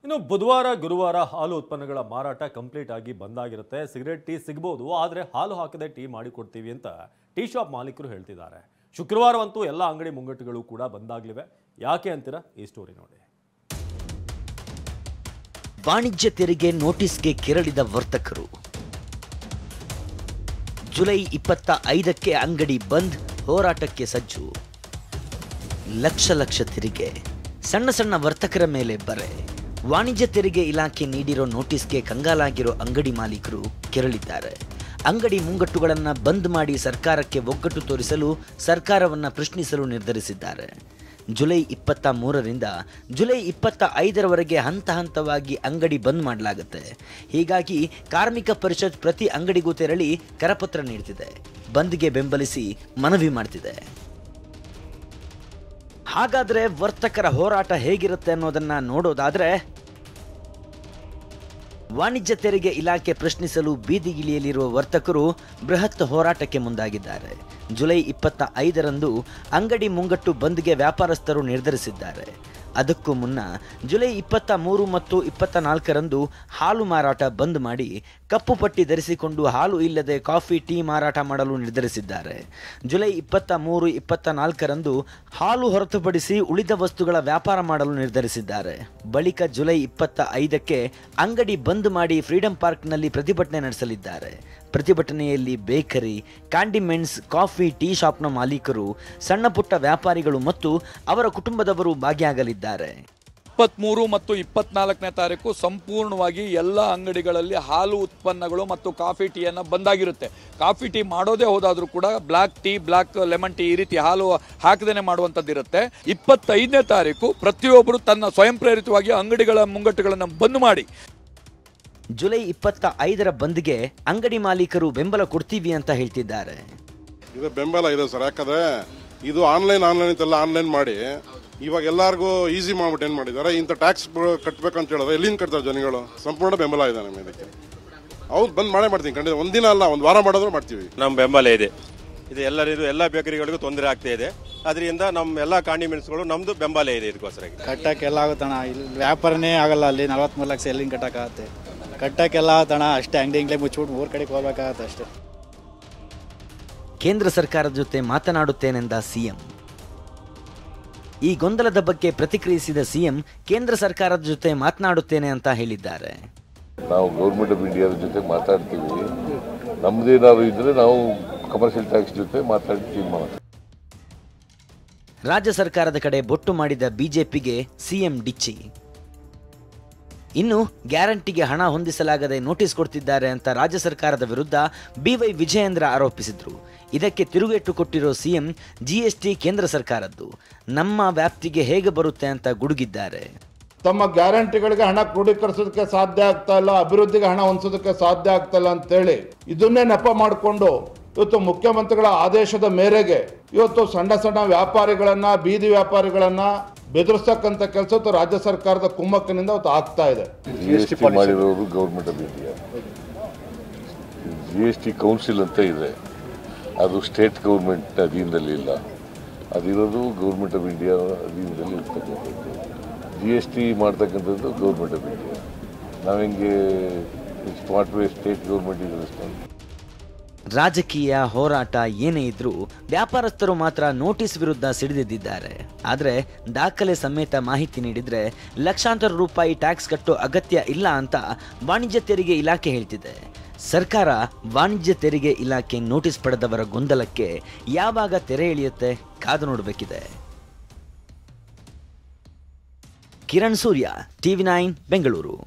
ಇನ್ನು ಬುಧವಾರ ಗುರುವಾರ ಹಾಲು ಉತ್ಪನ್ನಗಳ ಮಾರಾಟ ಕಂಪ್ಲೀಟ್ ಆಗಿ ಬಂದಾಗಿರುತ್ತೆ. ಸಿಗರೇಟ್ ಟೀ ಸಿಗಬಹುದು, ಆದರೆ ಹಾಲು ಹಾಕದೆ ಟೀ ಮಾಡಿಕೊಡ್ತೀವಿ ಅಂತ ಟೀ ಶಾಪ್ ಮಾಲೀಕರು ಹೇಳ್ತಿದ್ದಾರೆ. ಶುಕ್ರವಾರವಂತೂ ಎಲ್ಲ ಅಂಗಡಿ ಮುಂಗಟ್ಟುಗಳು ಕೂಡ ಬಂದಾಗಲಿವೆ. ಯಾಕೆ ಅಂತೀರಾ? ಈ ಸ್ಟೋರಿ ನೋಡಿ. ವಾಣಿಜ್ಯ ತೆರಿಗೆ ನೋಟಿಸ್ಗೆ ಕೆರಳಿದ ವರ್ತಕರು. ಜುಲೈ 25ಕ್ಕೆ ಅಂಗಡಿ ಬಂದ್, ಹೋರಾಟಕ್ಕೆ ಸಜ್ಜು. ಲಕ್ಷ ತೆರಿಗೆ, ಸಣ್ಣ ಸಣ್ಣ ವರ್ತಕರ ಮೇಲೆ ಬರೆ. ವಾಣಿಜ್ಯ ತೆರಿಗೆ ಇಲಾಖೆ ನೀಡಿರೋ ನೋಟಿಸ್ಗೆ ಕಂಗಾಲಾಗಿರೋ ಅಂಗಡಿ ಮಾಲೀಕರು ಕೆರಳಿದ್ದಾರೆ. ಅಂಗಡಿ ಮುಂಗಟ್ಟುಗಳನ್ನು ಬಂದ್ ಮಾಡಿ ಸರ್ಕಾರಕ್ಕೆ ಒಗ್ಗಟ್ಟು ತೋರಿಸಲು ಸರ್ಕಾರವನ್ನು ಪ್ರಶ್ನಿಸಲು ನಿರ್ಧರಿಸಿದ್ದಾರೆ. ಜುಲೈ 23ರಿಂದ ಜುಲೈ 25ರವರೆಗೆ ಹಂತ ಹಂತವಾಗಿ ಅಂಗಡಿ ಬಂದ್ ಮಾಡಲಾಗುತ್ತೆ. ಹೀಗಾಗಿ ಕಾರ್ಮಿಕ ಪರಿಷತ್ ಪ್ರತಿ ಅಂಗಡಿಗೂ ತೆರಳಿ ಕರಪತ್ರ ನೀಡುತ್ತಿದೆ. ಬಂದ್ಗೆ ಬೆಂಬಲಿಸಿ ಮನವಿ ಮಾಡ್ತಿದೆ. ಹಾಗಾದ್ರೆ ವರ್ತಕರ ಹೋರಾಟ ಹೇಗಿರುತ್ತೆ ಅನ್ನೋದನ್ನ ನೋಡೋದಾದ್ರೆ, ವಾಣಿಜ್ಯ ತೆರಿಗೆ ಇಲಾಖೆ ಪ್ರಶ್ನಿಸಲು ಬೀದಿಗಿಳಿಯಲಿರುವ ವರ್ತಕರು ಬೃಹತ್ ಹೋರಾಟಕ್ಕೆ ಮುಂದಾಗಿದ್ದಾರೆ. ಜುಲೈ 25ರಂದು ಅಂಗಡಿ ಮುಂಗಟ್ಟು ಬಂದ್ಗೆ ವ್ಯಾಪಾರಸ್ಥರು ನಿರ್ಧರಿಸಿದ್ದಾರೆ. ಅದಕ್ಕೂ ಮುನ್ನ ಜುಲೈ 23 ಮತ್ತು 24ರಂದು ಹಾಲು ಮಾರಾಟ ಬಂದ್ ಮಾಡಿ ಕಪ್ಪು ಪಟ್ಟಿ ಧರಿಸಿಕೊಂಡು ಹಾಲು ಇಲ್ಲದೆ ಕಾಫಿ ಟೀ ಮಾರಾಟ ಮಾಡಲು ನಿರ್ಧರಿಸಿದ್ದಾರೆ. ಜುಲೈ 23, 24ರಂದು ಹಾಲು ಹೊರತುಪಡಿಸಿ ಉಳಿದ ವಸ್ತುಗಳ ವ್ಯಾಪಾರ ಮಾಡಲು ನಿರ್ಧರಿಸಿದ್ದಾರೆ. ಬಳಿಕ ಜುಲೈ 25ಕ್ಕೆ ಅಂಗಡಿ ಬಂದ್ ಮಾಡಿ ಫ್ರೀಡಂ ಪಾರ್ಕ್ನಲ್ಲಿ ಪ್ರತಿಭಟನೆ ನಡೆಸಲಿದ್ದಾರೆ. ಪ್ರತಿಭಟನೆಯಲ್ಲಿ ಬೇಕರಿ, ಕಾಂಡಿಮೆಂಟ್ಸ್, ಕಾಫಿ, ಟೀ ಶಾಪ್ನ ಮಾಲೀಕರು, ಸಣ್ಣ ಪುಟ್ಟ ವ್ಯಾಪಾರಿಗಳು ಮತ್ತು ಅವರ ಕುಟುಂಬದವರು ಭಾಗಿಯಾಗಲಿದ್ದಾರೆ. 23 ಮತ್ತು 24ನೇ ತಾರೀಕು ಸಂಪೂರ್ಣವಾಗಿ ಎಲ್ಲ ಅಂಗಡಿಗಳಲ್ಲಿ ಹಾಲು ಉತ್ಪನ್ನಗಳು ಮತ್ತು ಕಾಫಿ ಟೀಯನ್ನು ಬಂದಾಗಿರುತ್ತೆ. ಕಾಫಿ ಟೀ ಮಾಡೋದೇ ಹೋದಾದರೂ ಕೂಡ black tea, black lemon tea ಈ ರೀತಿ ಹಾಲು ಹಾಕದೇನೆ ಮಾಡುವಂಥದ್ದಿರುತ್ತೆ. 25ನೇ ತಾರೀಕು ಪ್ರತಿಯೊಬ್ಬರು ತನ್ನ ಸ್ವಯಂ ಪ್ರೇರಿತವಾಗಿ ಅಂಗಡಿಗಳ ಮುಂಗಟ್ಟುಗಳನ್ನು ಬಂದ್ ಮಾಡಿ ಜುಲೈ 25ರ ಬಂದ್ಗೆ ಅಂಗಡಿ ಮಾಲೀಕರು ಬೆಂಬಲ ಕೊಡ್ತೀವಿ ಅಂತ ಹೇಳ್ತಿದ್ದಾರೆ. ಇದು ಬೆಂಬಲ ಇದೆ ಸರ್, ಯಾಕಂದ್ರೆ ಇದು ಆನ್ಲೈನ್ ಅಂತೆಲ್ಲ ಆನ್ಲೈನ್ ಮಾಡಿ ಇವಾಗ ಎಲ್ಲರಿಗೂ ಈಸಿ ಮಾಡ್ಬಿಟ್ಟು ಏನ್ ಮಾಡಿದ್ದಾರೆ, ಇಂಥ ಟ್ಯಾಕ್ಸ್ ಕಟ್ಟಬೇಕಂತ ಹೇಳಿದ್ರೆ ಎಲ್ಲಿಂದ ಕಟ್ತಾರೆ ಜನಗಳು. ಸಂಪೂರ್ಣ ಬೆಂಬಲ ಇದೆ ನಮಗೆ ಇದಕ್ಕೆ. ಹೌದು, ಬಂದ್ ಮಾಡೇ ಮಾಡ್ತೀನಿ ಖಂಡಿತ. ಒಂದಿನ ಅಲ್ಲ, ಒಂದು ವಾರ ಮಾಡೋದ್ರು ಮಾಡ್ತೀವಿ. ನಮ್ಮ ಬೆಂಬಲ ಇದೆ. ಇದು ಎಲ್ಲ ಬೇಕರಿಗಳಿಗೂ ತೊಂದರೆ ಆಗ್ತಾ ಇದೆ. ಅದರಿಂದ ನಮ್ಮ ಎಲ್ಲ ಕಾಂಡಿಮೆಂಟ್ಸ್ಗಳು ನಮ್ದು ಬೆಂಬಲ ಇದೆ. ಇದಕ್ಕೋಸ್ಕರ ಕಟ್ಟಕ್ಕೆಲ್ಲ ಆಗುತ್ತಣ. ಇಲ್ಲಿ ವ್ಯಾಪಾರನೇ ಆಗಲ್ಲ. ಅಲ್ಲಿ 43 ಲಕ್ಷ ಎಲ್ಲಿಂದ ಕಟ್ಟಕ್ಕಾಗತ್ತೆ? ಕಟ್ಟಕ್ಕೆಲ್ಲ ಆತಣ ಅಷ್ಟೇ. ಅಂಗಡಿ ಮುಚ್ಚಿಬಿಟ್ಟು 3 ಕಡೆಗೆ ಹೋಗ್ಬೇಕಾಗತ್ತೆ ಅಷ್ಟೇ. ಕೇಂದ್ರ ಸರ್ಕಾರದ ಜೊತೆ ಮಾತನಾಡುತ್ತೇನೆಂದ ಸಿಎಂ. ಈ ಗೊಂದಲದ ಬಗ್ಗೆ ಪ್ರತಿಕ್ರಿಯಿಸಿದ ಸಿಎಂ, ಕೇಂದ್ರ ಸರ್ಕಾರದ ಜೊತೆ ಮಾತನಾಡುತ್ತೇನೆ ಅಂತ ಹೇಳಿದ್ದಾರೆ. ನಾವು ಗೌರ್ಮೆಂಟ್ ಆಫ್ ಇಂಡಿಯಾದ ಜೊತೆ ಮಾತಾಡ್ತೀವಿ. ನಮ್ದೇನಾದ್ರು ಇದ್ರೆ ನಾವು ಕಮರ್ಷಿಯಲ್ ಟ್ಯಾಕ್ಸ್ ಜೊತೆ ಮಾತಾಡ್ತೀವಿ. ರಾಜ್ಯ ಸರ್ಕಾರದ ಕಡೆ ಬೊಟ್ಟು ಮಾಡಿದ ಬಿಜೆಪಿಗೆ ಸಿಎಂ ಡಿಚ್ಚಿ. ಇನ್ನು ಗ್ಯಾರಂಟಿಗೆ ಹಣ ಹೊಂದಿಸಲಾಗದೆ ನೋಟಿಸ್ ಕೊಡ್ತಿದ್ದಾರೆ ಅಂತ ರಾಜ್ಯ ಸರ್ಕಾರದ ವಿರುದ್ಧ ಬಿವೈ ವಿಜಯೇಂದ್ರ ಆರೋಪಿಸಿದ್ರು. ಇದಕ್ಕೆ ತಿರುಗೇಟು ಕೊಟ್ಟಿರೋ ಸಿಎಂ, ಜಿಎಸ್ಟಿ ಕೇಂದ್ರ ಸರ್ಕಾರದ್ದು, ನಮ್ಮ ವ್ಯಾಪ್ತಿಗೆ ಹೇಗೆ ಬರುತ್ತೆ ಅಂತ ಗುಡುಗಿದ್ದಾರೆ. ತಮ್ಮ ಗ್ಯಾರಂಟಿಗಳಿಗೆ ಹಣ ಕ್ರೋಢೀಕರಿಸೋದಕ್ಕೆ ಸಾಧ್ಯ ಆಗ್ತಾ ಇಲ್ಲ, ಅಭಿವೃದ್ಧಿಗೆ ಹಣ ಹೊಂದಿಸೋದಕ್ಕೆ ಸಾಧ್ಯ ಆಗ್ತಾ ಇಲ್ಲ ಅಂತೇಳಿ ಇದನ್ನೇ ನೆಪ ಮಾಡಿಕೊಂಡು ಇವತ್ತು ಮುಖ್ಯಮಂತ್ರಿಗಳ ಆದೇಶದ ಮೇರೆಗೆ ಇವತ್ತು ಸಣ್ಣ ಸಣ್ಣ ವ್ಯಾಪಾರಿಗಳನ್ನ, ಬೀದಿ ವ್ಯಾಪಾರಿಗಳನ್ನ ಬೆದರಿಸ್ತಕ್ಕಂಥ ಕೆಲಸ ರಾಜ್ಯ ಸರ್ಕಾರದ ಕುಮ್ಮಕ್ಕಿನಿಂದ ಇವತ್ತು ಆಗ್ತಾ ಇದೆ. ಜಿಎಸ್ಟಿ ಮಾಡಿರೋರು government of India. GST council ಅಂತ ಇದೆ, ಅದು ಸ್ಟೇಟ್ ಗೌರ್ಮೆಂಟ್ ಅಧೀನದಲ್ಲಿ ಇಲ್ಲ. ಅದಿರೋದು ಗೌರ್ಮೆಂಟ್ ಆಫ್ ಇಂಡಿಯಾ ಅಧೀನದಲ್ಲಿ ಇರ್ತಕ್ಕಂಥದ್ದು. ಜಿಎಸ್ಟಿ ಮಾಡ್ತಕ್ಕಂಥದ್ದು ಗೌರ್ಮೆಂಟ್ ಆಫ್ ಇಂಡಿಯಾ. ನಾವು ಹೆಂಗೆ ಸ್ಟೇಟ್ ಗೌರ್ಮೆಂಟ್ ಇದೆ ರೆಸ್ಪಾನ್ಸ್. ರಾಜಕೀಯ ಹೋರಾಟ ಏನೇ ಇದ್ರೂ ವ್ಯಾಪಾರಸ್ಥರು ಮಾತ್ರ ನೋಟಿಸ್ ವಿರುದ್ಧ ಸಿಡಿದಿದ್ದಾರೆ. ಆದರೆ ದಾಖಲೆ ಸಮೇತ ಮಾಹಿತಿ ನೀಡಿದ್ರೆ ಲಕ್ಷಾಂತರ ರೂಪಾಯಿ ಟ್ಯಾಕ್ಸ್ ಕಟ್ಟೋ ಅಗತ್ಯ ಇಲ್ಲ ಅಂತ ವಾಣಿಜ್ಯ ತೆರಿಗೆ ಇಲಾಖೆ ಹೇಳ್ತಿದೆ. ಸರ್ಕಾರ ವಾಣಿಜ್ಯ ತೆರಿಗೆ ಇಲಾಖೆ ನೋಟಿಸ್ ಪಡೆದವರ ಗೊಂದಲಕ್ಕೆ ಯಾವಾಗ ತೆರೆ ಎಳೆಯುತ್ತೆ ಕಾದು ನೋಡಬೇಕಿದೆ. ಕಿರಣ್ ಸೂರ್ಯ, TV9 ಬೆಂಗಳೂರು.